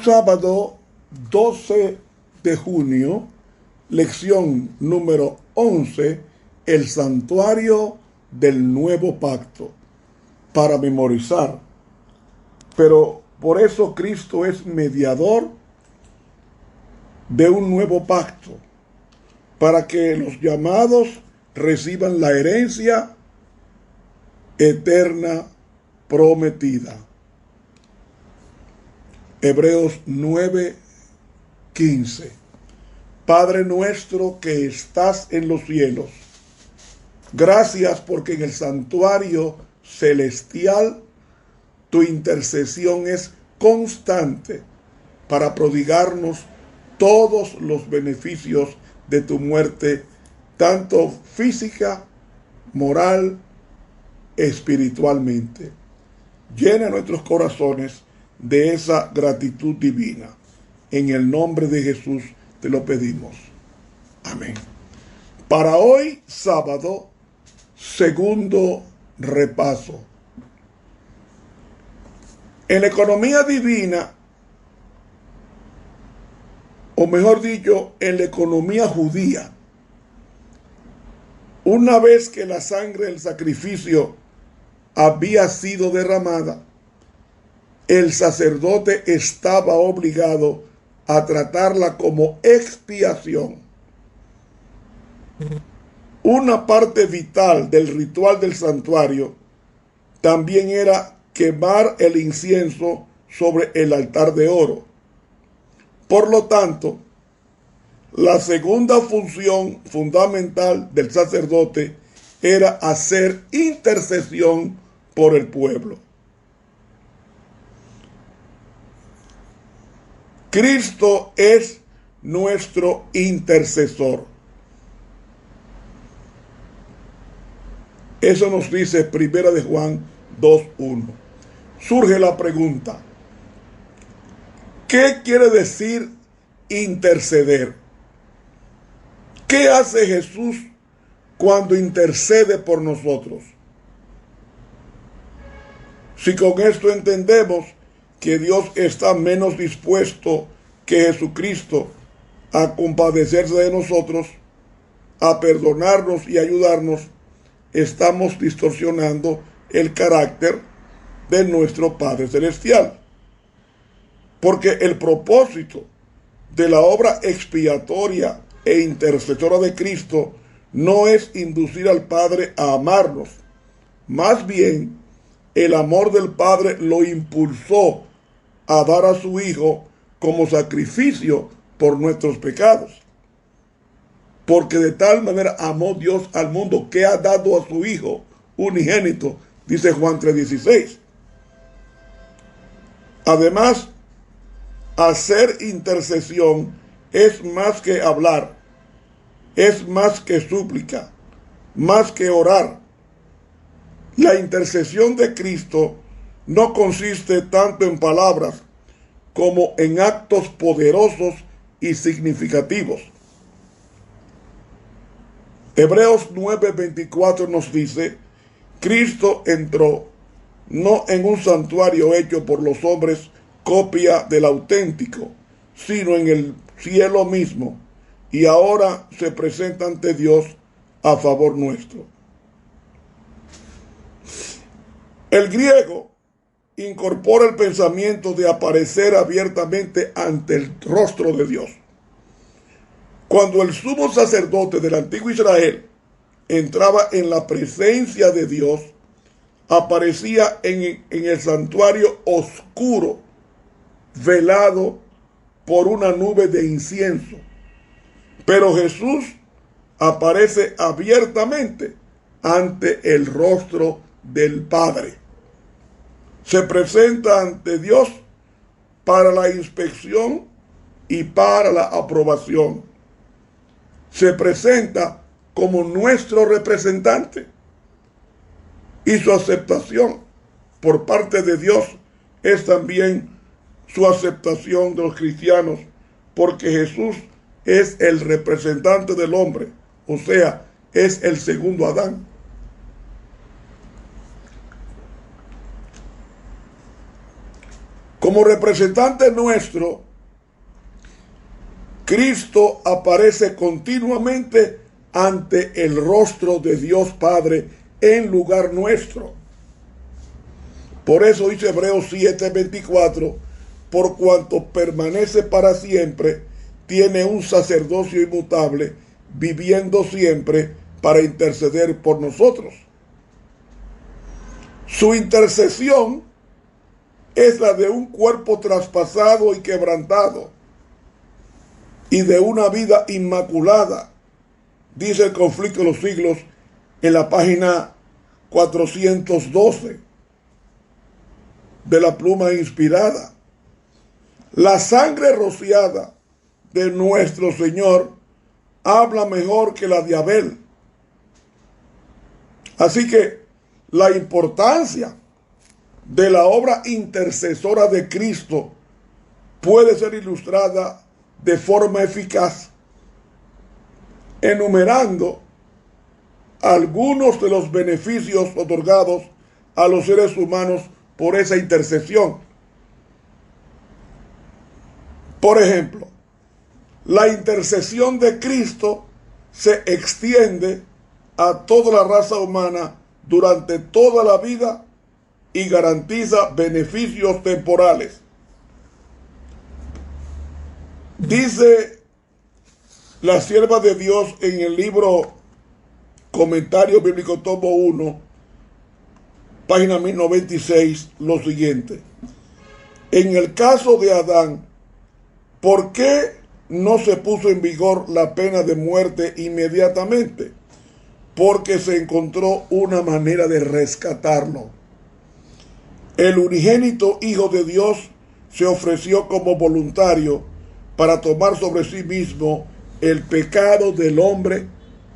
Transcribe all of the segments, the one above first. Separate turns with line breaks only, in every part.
Sábado 12 de junio, lección número 11, el santuario del nuevo pacto, para memorizar. Pero por eso Cristo es mediador de un nuevo pacto, para que los llamados reciban la herencia eterna prometida. Hebreos 9:15. Padre nuestro que estás en los cielos, gracias porque en el santuario celestial tu intercesión es constante para prodigarnos todos los beneficios de tu muerte, tanto física, moral, espiritualmente. Llena nuestros corazones de esa gratitud divina. En el nombre de Jesús te lo pedimos. Amén. Para hoy, sábado, segundo repaso. En la economía divina, o mejor dicho, en la economía judía, una vez que la sangre del sacrificio había sido derramada, el sacerdote estaba obligado a tratarla como expiación. Una parte vital del ritual del santuario también era quemar el incienso sobre el altar de oro. Por lo tanto, la segunda función fundamental del sacerdote era hacer intercesión por el pueblo. Cristo es nuestro intercesor. Eso nos dice 1 de Juan 2:1. Surge la pregunta: ¿qué quiere decir interceder? ¿Qué hace Jesús cuando intercede por nosotros? Si con esto entendemos que Dios está menos dispuesto que Jesucristo a compadecerse de nosotros, a perdonarnos y ayudarnos, estamos distorsionando el carácter de nuestro Padre Celestial. Porque el propósito de la obra expiatoria e intercesora de Cristo no es inducir al Padre a amarnos. Más bien, el amor del Padre lo impulsó a dar a su Hijo como sacrificio por nuestros pecados. Porque de tal manera amó Dios al mundo que ha dado a su Hijo unigénito, dice Juan 3:16. Además, hacer intercesión es más que hablar, es más que súplica, más que orar. La intercesión de Cristo no consiste tanto en palabras como en actos poderosos y significativos. Hebreos 9:24 nos dice: Cristo entró no en un santuario hecho por los hombres, copia del auténtico, sino en el cielo mismo, y ahora se presenta ante Dios a favor nuestro. El griego incorpora el pensamiento de aparecer abiertamente ante el rostro de Dios. Cuando el sumo sacerdote del antiguo Israel entraba en la presencia de Dios, aparecía en el santuario oscuro, velado por una nube de incienso. Pero Jesús aparece abiertamente ante el rostro del Padre. Se presenta ante Dios para la inspección y para la aprobación. Se presenta como nuestro representante. Y su aceptación por parte de Dios es también su aceptación de los cristianos, porque Jesús es el representante del hombre o sea, es el segundo Adán. Como representante nuestro, Cristo aparece continuamente ante el rostro de Dios Padre en lugar nuestro. Por eso dice Hebreos 7:24, por cuanto permanece para siempre, tiene un sacerdocio inmutable, viviendo siempre para interceder por nosotros. Su intercesión es la de un cuerpo traspasado y quebrantado, y de una vida inmaculada, dice el Conflicto de los Siglos en la página 412 de la Pluma Inspirada. La sangre rociada de nuestro Señor habla mejor que la de Abel. Así que la importancia de la obra intercesora de Cristo puede ser ilustrada de forma eficaz enumerando algunos de los beneficios otorgados a los seres humanos por esa intercesión. Por ejemplo, la intercesión de Cristo se extiende a toda la raza humana durante toda la vida y garantiza beneficios temporales. Dice la sierva de Dios en el libro Comentario Bíblico tomo 1, página 1096, lo siguiente. En el caso de Adán, ¿por qué no se puso en vigor la pena de muerte inmediatamente? Porque se encontró una manera de rescatarlo. El unigénito Hijo de Dios se ofreció como voluntario para tomar sobre sí mismo el pecado del hombre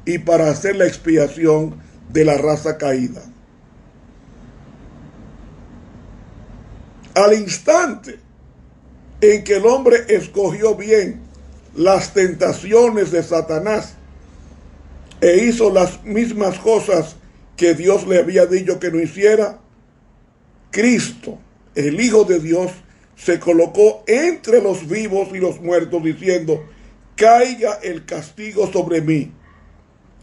y para hacer la expiación de la raza caída. Al instante en que el hombre escogió bien las tentaciones de Satanás e hizo las mismas cosas que Dios le había dicho que no hiciera, Cristo, el Hijo de Dios, se colocó entre los vivos y los muertos diciendo: caiga el castigo sobre mí,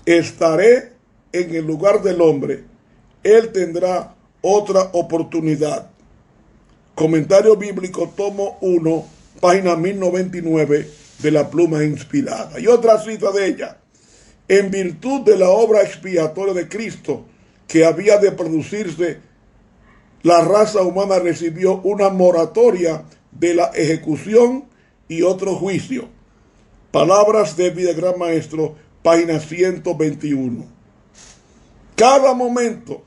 estaré en el lugar del hombre, él tendrá otra oportunidad. Comentario Bíblico tomo 1, página 1099 de la Pluma Inspirada. Y otra cita de ella: en virtud de la obra expiatoria de Cristo que había de producirse, la raza humana recibió una moratoria de la ejecución y otro juicio. Palabras de Vida Gran Maestro, página 121. Cada momento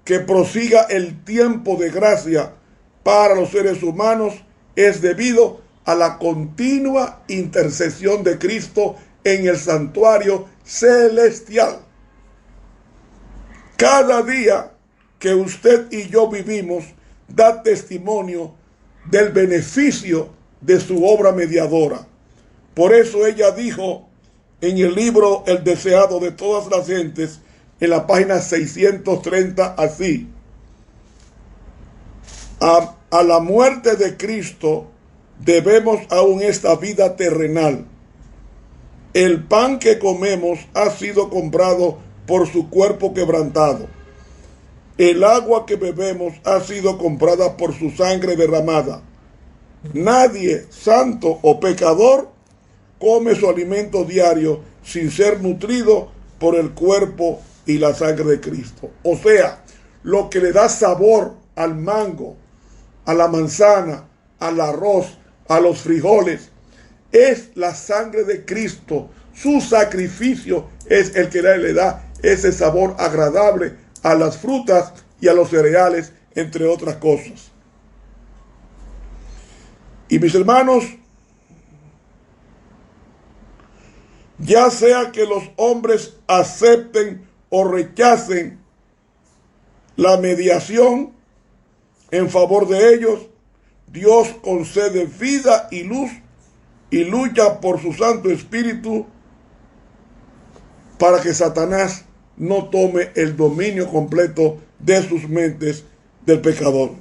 que prosiga el tiempo de gracia para los seres humanos es debido a la continua intercesión de Cristo en el santuario celestial. Cada día que usted y yo vivimos da testimonio del beneficio de su obra mediadora. Por eso ella dijo en el libro El deseado de todas las gentes, en la página 630, así: a la muerte de Cristo debemos aún esta vida terrenal. El pan que comemos ha sido comprado por su cuerpo quebrantado. El agua que bebemos ha sido comprada por su sangre derramada. Nadie, santo o pecador, come su alimento diario sin ser nutrido por el cuerpo y la sangre de Cristo. O sea, lo que le da sabor al mango, a la manzana, al arroz, a los frijoles, es la sangre de Cristo. Su sacrificio es el que le da ese sabor agradable a las frutas y a los cereales, entre otras cosas. Y mis hermanos, ya sea que los hombres acepten o rechacen la mediación en favor de ellos, Dios concede vida y luz y lucha por su Santo Espíritu para que Satanás no tome el dominio completo de sus mentes del pecador.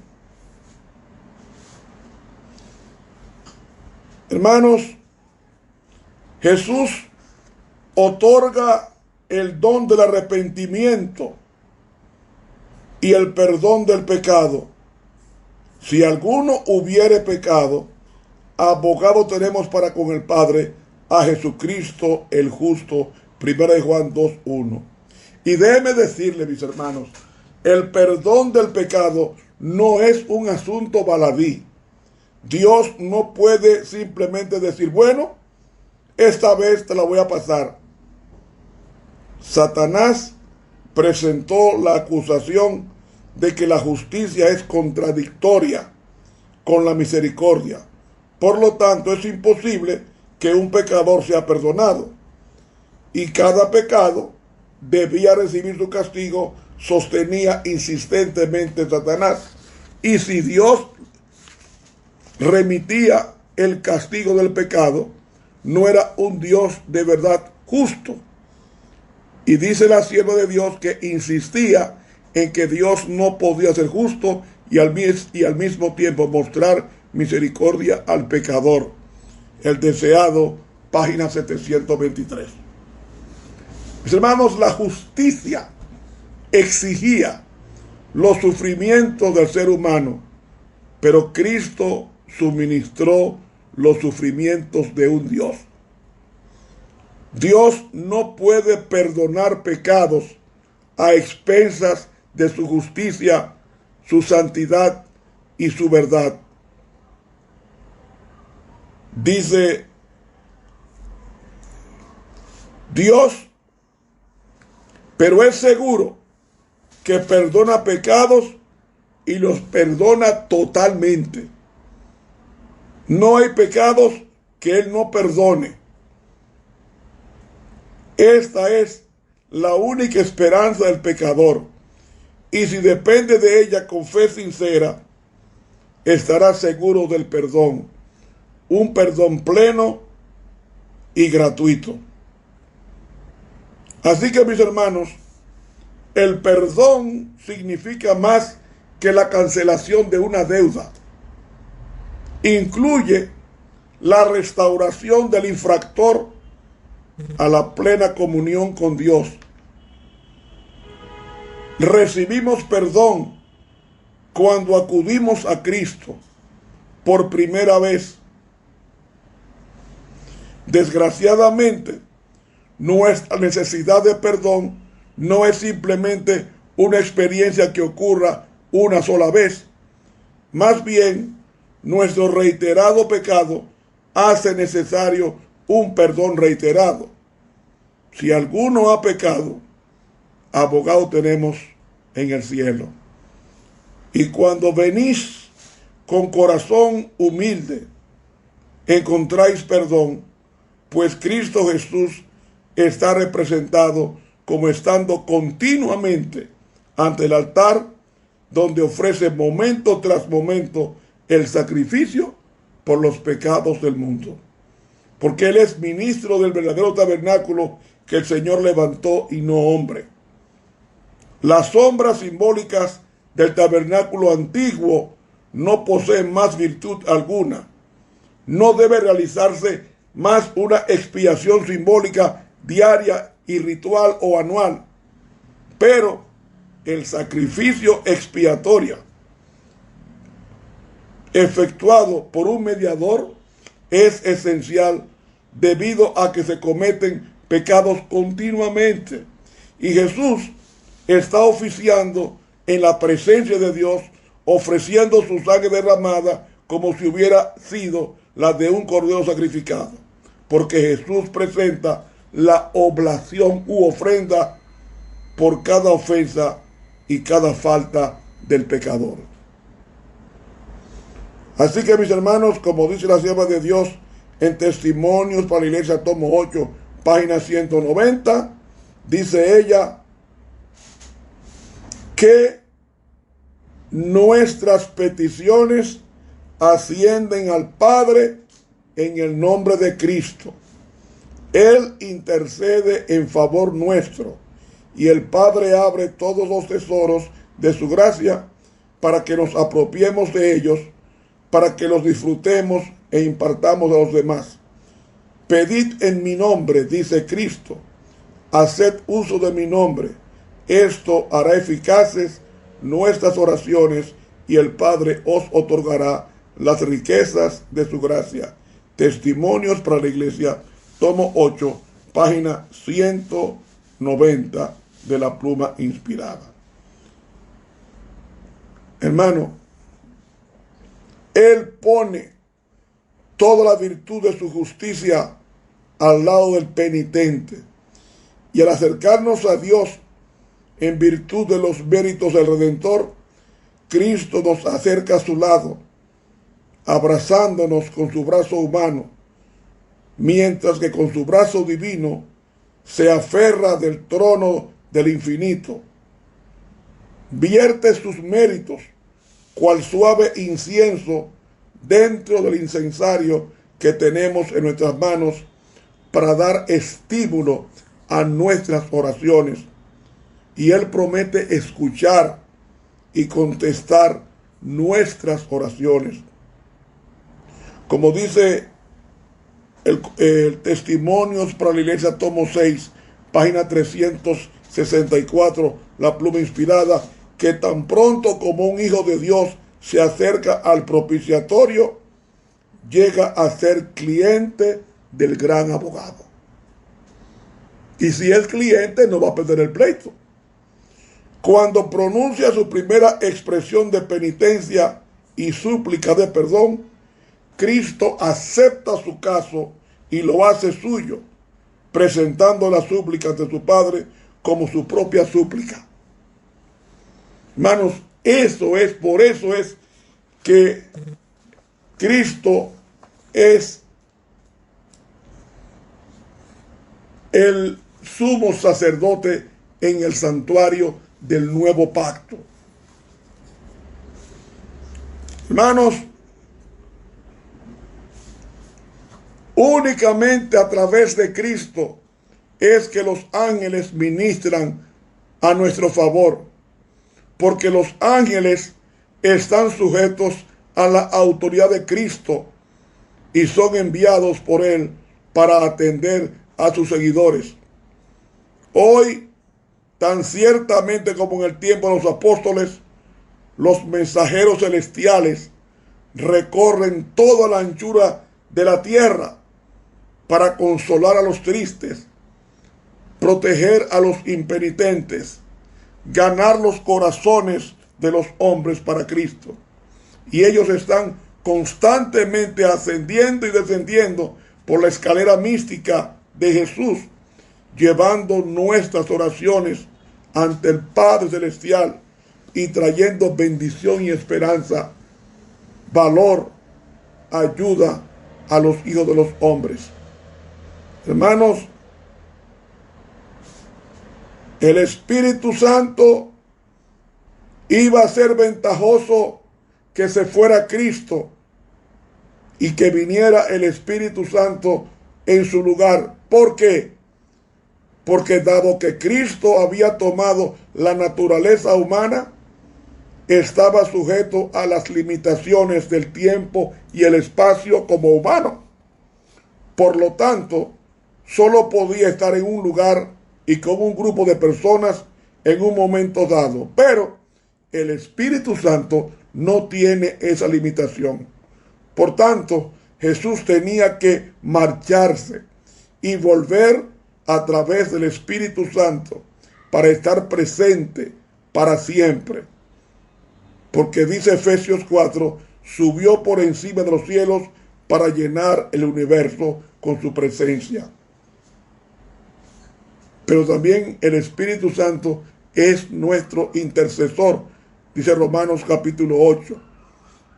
Hermanos, Jesús otorga el don del arrepentimiento y el perdón del pecado. Si alguno hubiere pecado, abogado tenemos para con el Padre, a Jesucristo el justo. 1 Juan 2:1. Y déjeme decirle, mis hermanos, el perdón del pecado no es un asunto baladí. Dios no puede simplemente decir, bueno, esta vez te la voy a pasar. Satanás presentó la acusación de que la justicia es contradictoria con la misericordia. Por lo tanto, es imposible que un pecador sea perdonado. Y cada pecado debía recibir su castigo, sostenía insistentemente Satanás. Y si Dios remitía el castigo del pecado, no era un Dios de verdad justo. Y dice la sierva de Dios que insistía en que Dios no podía ser justo y al mismo tiempo mostrar misericordia al pecador. El deseado, página 723. Mis hermanos, la justicia exigía los sufrimientos del ser humano, pero Cristo suministró los sufrimientos de un Dios. Dios no puede perdonar pecados a expensas de su justicia, su santidad y su verdad. Dice Dios, pero es seguro que perdona pecados y los perdona totalmente. No hay pecados que Él no perdone. Esta es la única esperanza del pecador. Y si depende de ella con fe sincera, estará seguro del perdón. Un perdón pleno y gratuito. Así que, mis hermanos, el perdón significa más que la cancelación de una deuda. Incluye la restauración del infractor a la plena comunión con Dios. Recibimos perdón cuando acudimos a Cristo por primera vez. Desgraciadamente, nuestra necesidad de perdón no es simplemente una experiencia que ocurra una sola vez. Más bien, nuestro reiterado pecado hace necesario un perdón reiterado. Si alguno ha pecado, abogado tenemos en el cielo. Y cuando venís con corazón humilde, encontráis perdón, pues Cristo Jesús está representado como estando continuamente ante el altar, donde ofrece momento tras momento el sacrificio por los pecados del mundo. Porque Él es ministro del verdadero tabernáculo que el Señor levantó y no hombre. Las sombras simbólicas del tabernáculo antiguo no poseen más virtud alguna. No debe realizarse más una expiación simbólica diaria y ritual o anual. Pero el sacrificio expiatorio efectuado por un mediador es esencial debido a que se cometen pecados continuamente. Y Jesús está oficiando en la presencia de Dios, ofreciendo su sangre derramada como si hubiera sido la de un cordero sacrificado. Porque Jesús presenta la oblación u ofrenda por cada ofensa y cada falta del pecador. Así que, mis hermanos, como dice la sierva de Dios en Testimonios para la Iglesia, tomo 8, página 190, dice ella que nuestras peticiones ascienden al Padre en el nombre de Cristo. Él intercede en favor nuestro, y el Padre abre todos los tesoros de su gracia para que nos apropiemos de ellos, para que los disfrutemos e impartamos a los demás. Pedid en mi nombre, dice Cristo, haced uso de mi nombre. Esto hará eficaces nuestras oraciones y el Padre os otorgará las riquezas de su gracia. Testimonios para la Iglesia, tomo 8, página 190 de la Pluma Inspirada. Hermano, Él pone toda la virtud de su justicia al lado del penitente. Y al acercarnos a Dios en virtud de los méritos del Redentor, Cristo nos acerca a su lado, abrazándonos con su brazo humano, mientras que con su brazo divino se aferra del trono del infinito. Vierte sus méritos, cual suave incienso, dentro del incensario que tenemos en nuestras manos para dar estímulo a nuestras oraciones. Y Él promete escuchar y contestar nuestras oraciones. Como dice el Testimonios para la Iglesia, tomo 6, página 364, la Pluma Inspirada, que tan pronto como un hijo de Dios se acerca al propiciatorio, llega a ser cliente del gran abogado. Y si es cliente, no va a perder el pleito. Cuando pronuncia su primera expresión de penitencia y súplica de perdón, Cristo acepta su caso y lo hace suyo, presentando la súplica ante su Padre como su propia súplica. Hermanos, por eso es que Cristo es el sumo sacerdote en el santuario del nuevo pacto. Hermanos, únicamente a través de Cristo es que los ángeles ministran a nuestro favor, porque los ángeles están sujetos a la autoridad de Cristo y son enviados por Él para atender a sus seguidores. Hoy, tan ciertamente como en el tiempo de los apóstoles, los mensajeros celestiales recorren toda la anchura de la tierra para consolar a los tristes, proteger a los impenitentes, ganar los corazones de los hombres para Cristo. Y ellos están constantemente ascendiendo y descendiendo por la escalera mística de Jesús, llevando nuestras oraciones ante el Padre Celestial y trayendo bendición y esperanza, valor, ayuda a los hijos de los hombres. Hermanos, el Espíritu Santo iba a ser ventajoso que se fuera Cristo y que viniera el Espíritu Santo en su lugar. ¿Por qué? Porque dado que Cristo había tomado la naturaleza humana, estaba sujeto a las limitaciones del tiempo y el espacio como humano. Por lo tanto, solo podía estar en un lugar y con un grupo de personas en un momento dado. Pero el Espíritu Santo no tiene esa limitación. Por tanto, Jesús tenía que marcharse y volver a través del Espíritu Santo para estar presente para siempre. Porque dice Efesios 4, subió por encima de los cielos para llenar el universo con su presencia. Pero también el Espíritu Santo es nuestro intercesor, dice Romanos capítulo 8.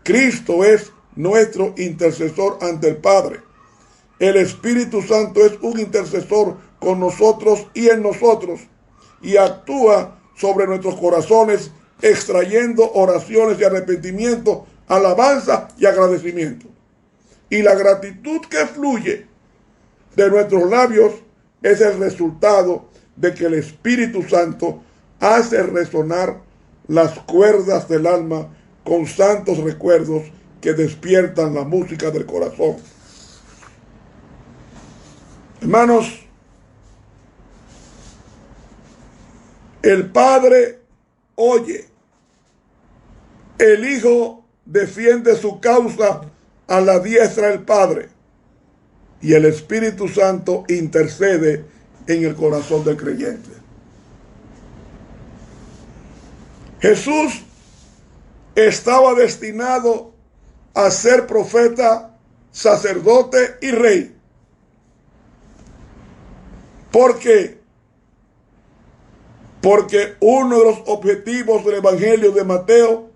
Cristo es nuestro intercesor ante el Padre. El Espíritu Santo es un intercesor con nosotros y en nosotros, y actúa sobre nuestros corazones, extrayendo oraciones de arrepentimiento, alabanza y agradecimiento. Y la gratitud que fluye de nuestros labios es el resultado de que el Espíritu Santo hace resonar las cuerdas del alma con santos recuerdos que despiertan la música del corazón. Hermanos, el Padre oye, el Hijo defiende su causa a la diestra del Padre y el Espíritu Santo intercede en el corazón del creyente. Jesús estaba destinado a ser profeta, sacerdote y rey. ¿Por qué? Porque uno de los objetivos del Evangelio de Mateo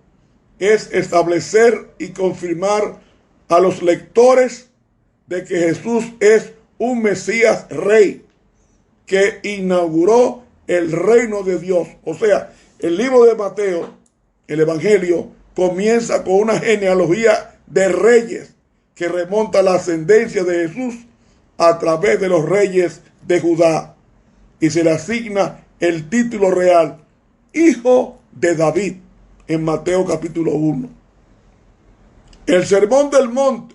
es establecer y confirmar a los lectores de que Jesús es un Mesías rey que inauguró el reino de Dios. O sea, el libro de Mateo, el Evangelio, comienza con una genealogía de reyes que remonta a la ascendencia de Jesús a través de los reyes de Judá, y se le asigna el título real, Hijo de David, en Mateo capítulo 1. El Sermón del Monte,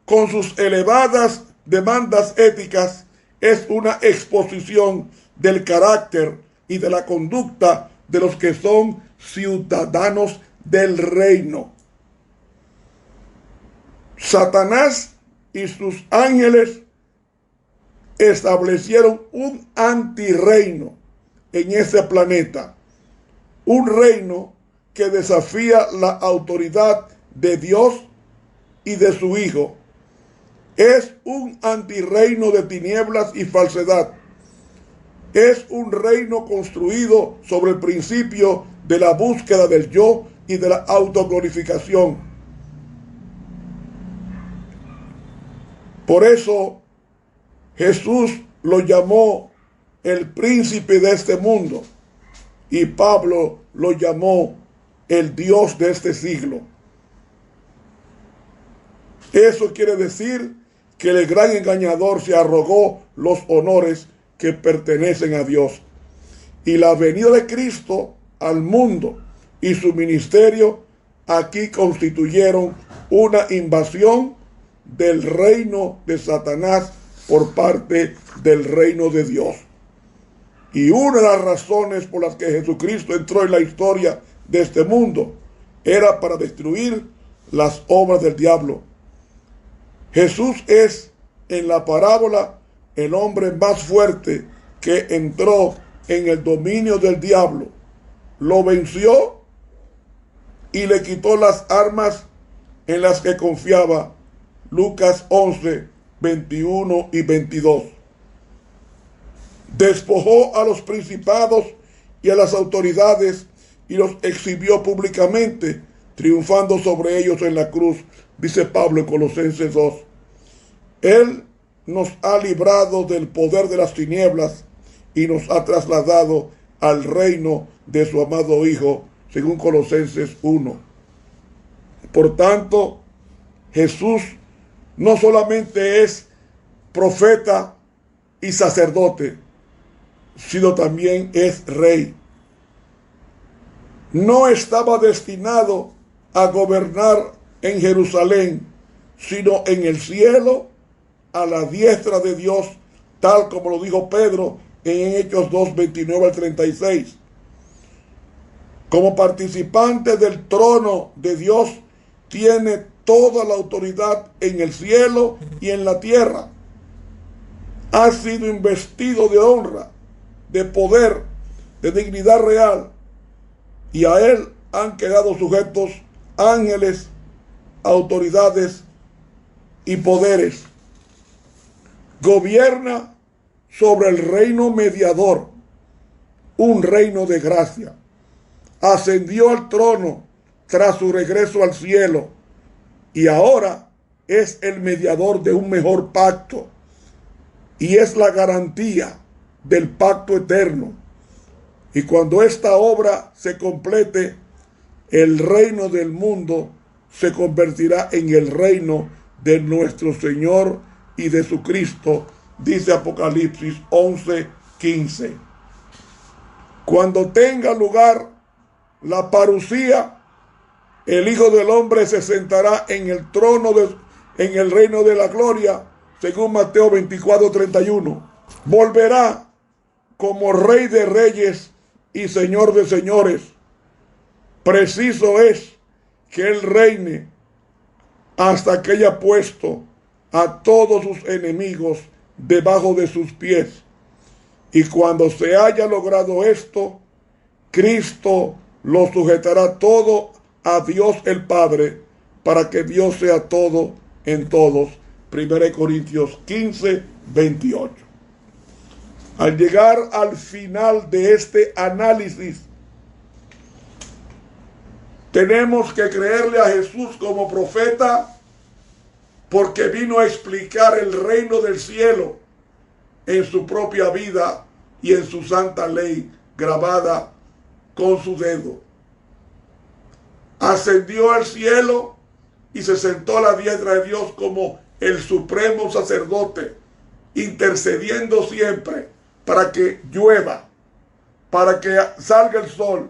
con sus elevadas demandas éticas, es una exposición del carácter y de la conducta de los que son ciudadanos del reino. Satanás y sus ángeles establecieron un antirreino en ese planeta, un reino que desafía la autoridad de Dios y de su Hijo. Es un antirreino de tinieblas y falsedad. Es un reino construido sobre el principio de la búsqueda del yo y de la autoglorificación. Por eso Jesús lo llamó el príncipe de este mundo y Pablo lo llamó el Dios de este siglo. Eso quiere decir que el gran engañador se arrogó los honores que pertenecen a Dios. Y la venida de Cristo al mundo y su ministerio aquí constituyeron una invasión del reino de Satanás por parte del reino de Dios. Y una de las razones por las que Jesucristo entró en la historia de este mundo era para destruir las obras del diablo. Jesús es, en la parábola, el hombre más fuerte que entró en el dominio del diablo. Lo venció y le quitó las armas en las que confiaba. Lucas 11, 21 y 22. Despojó a los principados y a las autoridades y los exhibió públicamente, triunfando sobre ellos en la cruz, dice Pablo en Colosenses 2. Él nos ha librado del poder de las tinieblas y nos ha trasladado al reino de su amado Hijo, según Colosenses 1. Por tanto, Jesús no solamente es profeta y sacerdote, sino también es rey. No estaba destinado a gobernar en Jerusalén, sino en el cielo, a la diestra de Dios, tal como lo dijo Pedro en Hechos 2, 29 al 36. Como participante del trono de Dios, tiene toda la autoridad en el cielo y en la tierra. Ha sido investido de honra, de poder, de dignidad real, y a él han quedado sujetos ángeles, autoridades y poderes. Gobierna sobre el reino mediador, un reino de gracia. Ascendió al trono tras su regreso al cielo y ahora es el mediador de un mejor pacto y es la garantía del pacto eterno. Y cuando esta obra se complete, el reino del mundo se convertirá en el reino de nuestro Señor y de su Cristo, dice Apocalipsis 11:15. Cuando tenga lugar la parucía, el Hijo del Hombre se sentará en el trono en el reino de la gloria, según Mateo 24:31. Volverá como Rey de reyes y Señor de señores. Preciso es que Él reine hasta que haya puesto a todos sus enemigos debajo de sus pies. Y cuando se haya logrado esto, Cristo lo sujetará todo a Dios el Padre, para que Dios sea todo en todos. 1 Corintios 15:28. Al llegar al final de este análisis, tenemos que creerle a Jesús como profeta, porque vino a explicar el reino del cielo en su propia vida y en su santa ley grabada con su dedo. Ascendió al cielo y se sentó a la diestra de Dios como el supremo sacerdote, intercediendo siempre para que llueva, para que salga el sol,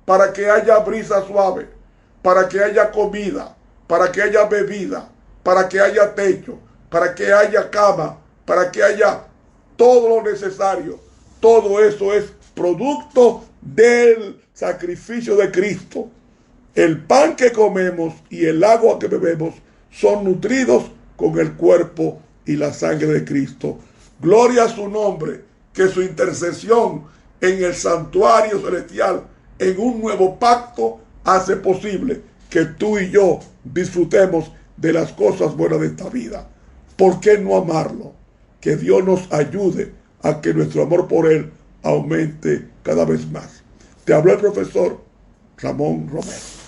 para que haya brisa suave, para que haya comida, para que haya bebida, para que haya techo, para que haya cama, para que haya todo lo necesario. Todo eso es producto del sacrificio de Cristo. El pan que comemos y el agua que bebemos son nutridos con el cuerpo y la sangre de Cristo. Gloria a su nombre, que su intercesión en el santuario celestial, en un nuevo pacto, hace posible que tú y yo disfrutemos de las cosas buenas de esta vida. ¿Por qué no amarlo? Que Dios nos ayude a que nuestro amor por Él aumente cada vez más. Te habló el profesor Ramón Romero.